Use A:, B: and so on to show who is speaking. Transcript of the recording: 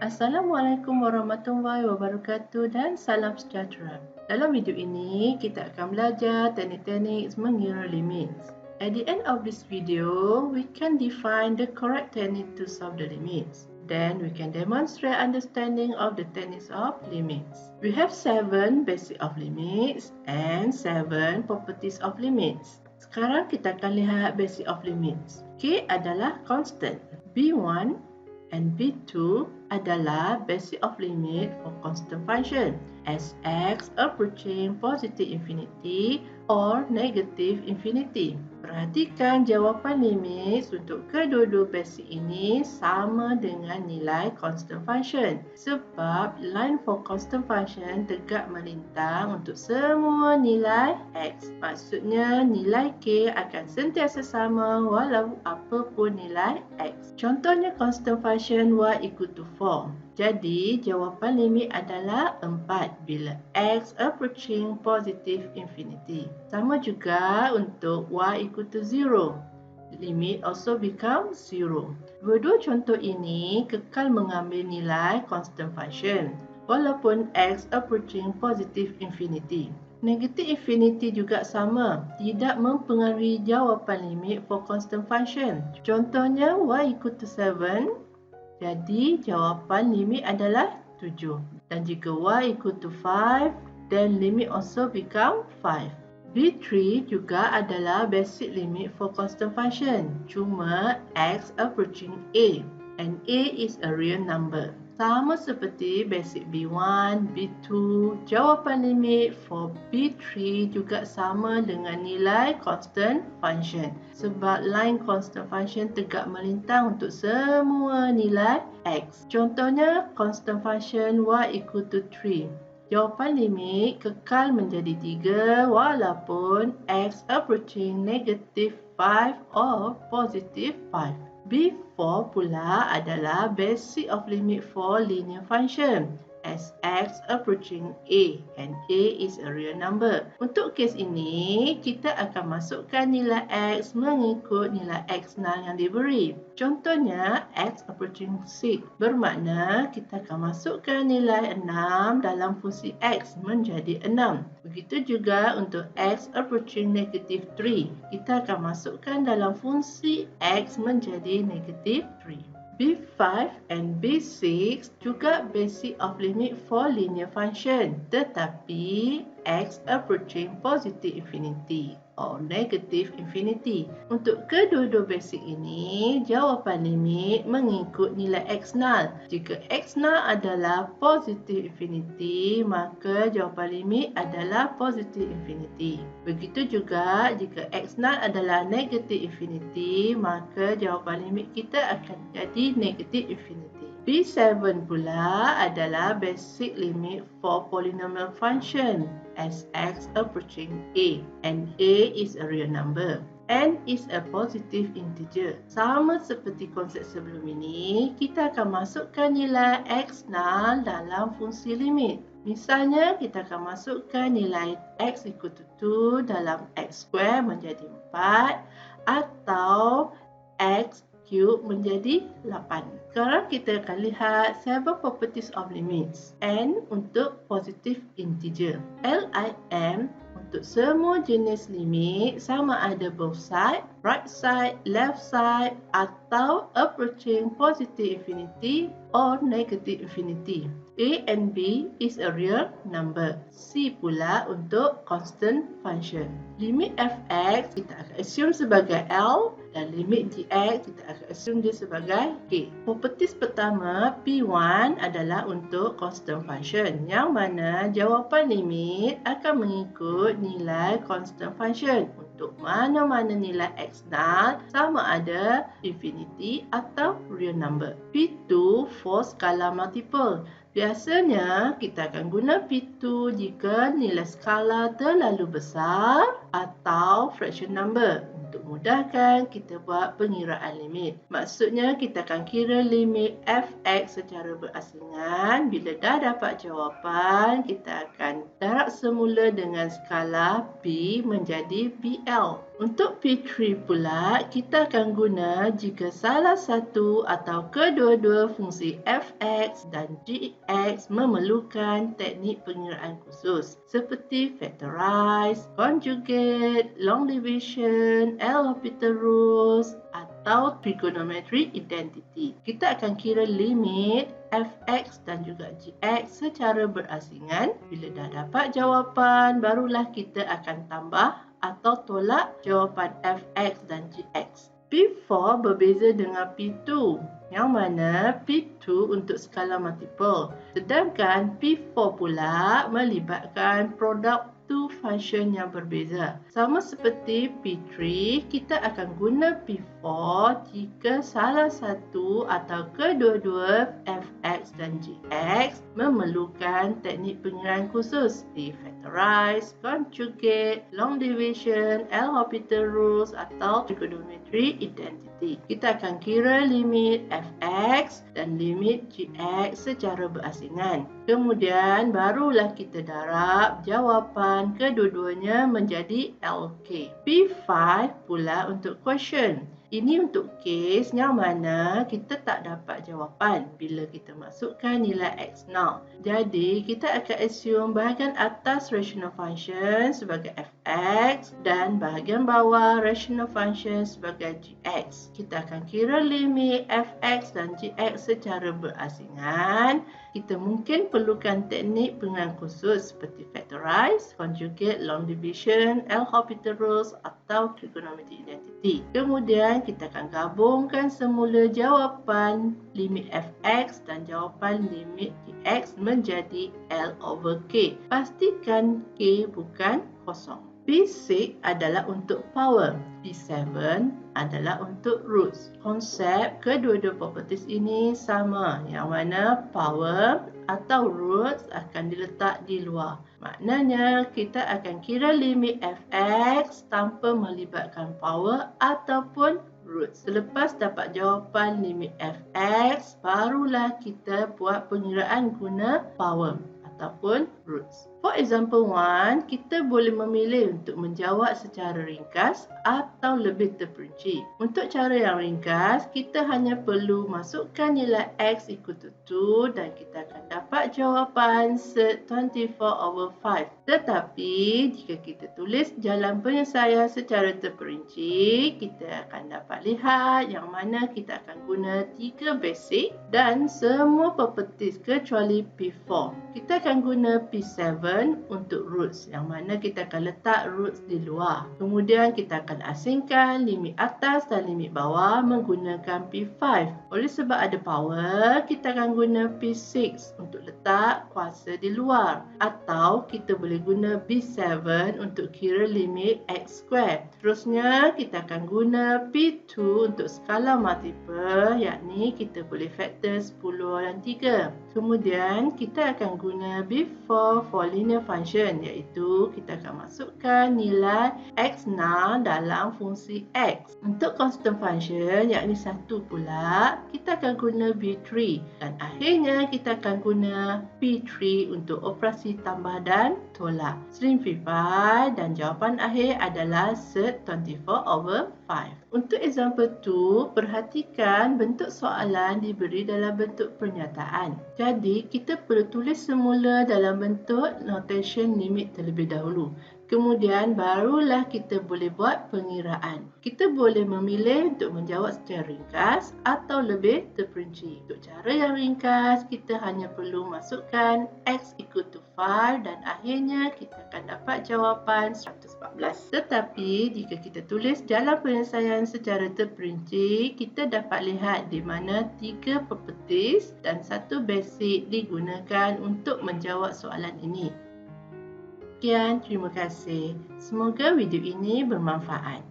A: Assalamualaikum warahmatullahi wabarakatuh dan salam sejahtera. Dalam video ini, kita akan belajar teknik-teknik mengira limit. At the end of this video, we can define the correct technique to solve the limits. Then we can demonstrate understanding of the techniques of limits. We have 7 basic of limits and 7 properties of limits. Sekarang kita akan lihat basic of limits. K adalah constant. B1 and B2 adalah basic of limit for constant function as x approaching positive infinity or negative infinity. Perhatikan jawapan limit untuk kedua-dua basic ini sama dengan nilai constant function sebab line for constant function tegak melintang untuk semua nilai x. Maksudnya nilai k akan sentiasa sama walau apapun nilai x. Contohnya constant function y equal to 4. Jadi, jawapan limit adalah 4 bila x approaching positive infinity. Sama juga untuk y equal to 0. Limit also become 0. Dua-dua contoh ini kekal mengambil nilai constant function walaupun x approaching positive infinity. Negative infinity juga sama, tidak mempengaruhi jawapan limit for constant function. Contohnya y equal to 7. Jadi, jawapan limit adalah 7. Dan jika y equal to 5, then limit also become 5. B3 juga adalah basic limit for constant function. Cuma x approaching a. And a is a real number. Sama seperti basic B1, B2, jawapan limit for B3 juga sama dengan nilai constant function. Sebab line constant function tegak melintang untuk semua nilai x. Contohnya, constant function y equal to 3. Jawapan limit kekal menjadi 3 walaupun x approaching negative 5 or positive 5. B4 pula adalah basic of limit for linear function as x approaching a and a is a real number. Untuk kes ini, kita akan masukkan nilai x mengikut nilai x0 yang diberi. Contohnya, x approaching 6 bermakna kita akan masukkan nilai 6 dalam fungsi x menjadi 6. Begitu juga untuk x approaching negative 3, kita akan masukkan dalam fungsi x menjadi negative 3. B5 and B6 juga basic of limit for linear function tetapi x approaching positive infinity or negative infinity. Untuk kedua-dua basic ini, jawapan limit mengikut nilai x0. Jika x0 adalah positive infinity, maka jawapan limit adalah positive infinity. Begitu juga jika x0 adalah negative infinity, maka jawapan limit kita akan jadi negative infinity. B7 pula adalah basic limit for polynomial function as x approaching a and a is a real number and is a positive integer. Sama seperti konsep sebelum ini, kita akan masukkan nilai x0 dalam fungsi limit. Misalnya, kita akan masukkan nilai x equal to 2 dalam x square menjadi 4 atau x cube menjadi 8. Sekarang kita akan lihat 7 properties of limits. N untuk positive integer. LIM untuk semua jenis limit sama ada both side, right side, left side atau approaching positive infinity or negative infinity. A and B is a real number. C pula untuk constant function. Limit fx kita akan assume sebagai L dan limit gx kita akan assume dia sebagai K. Properties pertama P1 adalah untuk constant function yang mana jawapan limit akan mengikut nilai constant function untuk mana-mana nilai x0 sama ada infinity atau real number. P2 for scalar multiple. Biasanya kita akan guna P2 jika nilai skala terlalu besar atau fraction number. Untuk mudahkan kita buat pengiraan limit. Maksudnya kita akan kira limit fx secara berasingan. Bila dah dapat jawapan, kita akan darab semula dengan skala B menjadi BL. Untuk P3 pula, kita akan guna jika salah satu atau kedua-dua fungsi f(x) dan g(x) memerlukan teknik pengiraan khusus seperti factorize, conjugate, long division, L'Hopital rules atau trigonometry identity. Kita akan kira limit f(x) dan juga g(x) secara berasingan. Bila dah dapat jawapan, barulah kita akan tambah atau tolak jawapan f(x) dan g(x). P4 berbeza dengan P2, yang mana P2 untuk skala multiple, sedangkan P4 pula melibatkan produk two function yang berbeza. Sama seperti P3, kita akan guna P4 jika salah satu atau kedua-dua f(x) dan g(x) memerlukan teknik pengiraan khusus seperti factorize, conjugate, long division, L'Hopital rules atau trigonometry identity. Kita akan kira limit f(x) dan limit g(x) secara berasingan. Kemudian barulah kita darab jawapan kedua-duanya menjadi LK. P5 pula untuk quotient. Ini untuk kes yang mana kita tak dapat jawapan bila kita masukkan nilai x0. Jadi, kita akan assume bahagian atas rational function sebagai f(x) dan bahagian bawah rational function sebagai g(x). Kita akan kira limit f(x) dan g(x) secara berasingan. Kita mungkin perlukan teknik pengiraan khusus seperti factorize, conjugate, long division, L'Hopital rules atau trigonometry identity. Kemudian kita akan gabungkan semula jawapan limit f(x) dan jawapan limit g(x) menjadi L/K. Pastikan K bukan kosong. P6 adalah untuk power, P7 adalah untuk roots. Konsep kedua-dua properties ini sama, yang mana power atau roots akan diletak di luar. Maknanya kita akan kira limit f(x) tanpa melibatkan power ataupun roots. Selepas dapat jawapan limit f(x), barulah kita buat pengiraan guna power ataupun roots. For example 1, kita boleh memilih untuk menjawab secara ringkas atau lebih terperinci. Untuk cara yang ringkas, kita hanya perlu masukkan nilai x equal to 2 dan kita akan dapat jawapan set 24/5. Tetapi, jika kita tulis jalan penyelesaian secara terperinci, kita akan dapat lihat yang mana kita akan guna 3 basic dan semua properties kecuali P4. Kita akan guna P7 untuk roots, yang mana kita akan letak roots di luar. Kemudian kita akan asingkan limit atas dan limit bawah menggunakan P5. Oleh sebab ada power, kita akan guna P6 untuk letak kuasa di luar. Atau kita boleh guna B7 untuk kira limit x square. Seterusnya, kita akan guna P2 untuk skala multiple, yakni kita boleh faktor 10 dan 3. Kemudian, kita akan guna B4 for linear function, iaitu kita akan masukkan nilai x0 dalam fungsi x. Untuk constant function, yakni 1 pula, kita akan guna B3. Dan akhirnya, kita akan guna P3 untuk operasi tambah dan tolak. Simplify dan jawapan akhir adalah set 24/5. Untuk example 2, perhatikan bentuk soalan diberi dalam bentuk pernyataan. Jadi, kita perlu tulis semula dalam bentuk notation limit terlebih dahulu. Kemudian, barulah kita boleh buat pengiraan. Kita boleh memilih untuk menjawab secara ringkas atau lebih terperinci. Untuk cara yang ringkas, kita hanya perlu masukkan x equal to 5 dan akhirnya kita akan dapat jawapan 114. Tetapi, jika kita tulis jalan penyelesaian secara terperinci, kita dapat lihat di mana 3 properties dan 1 basic digunakan untuk menjawab soalan ini. Sekian, terima kasih. Semoga video ini bermanfaat.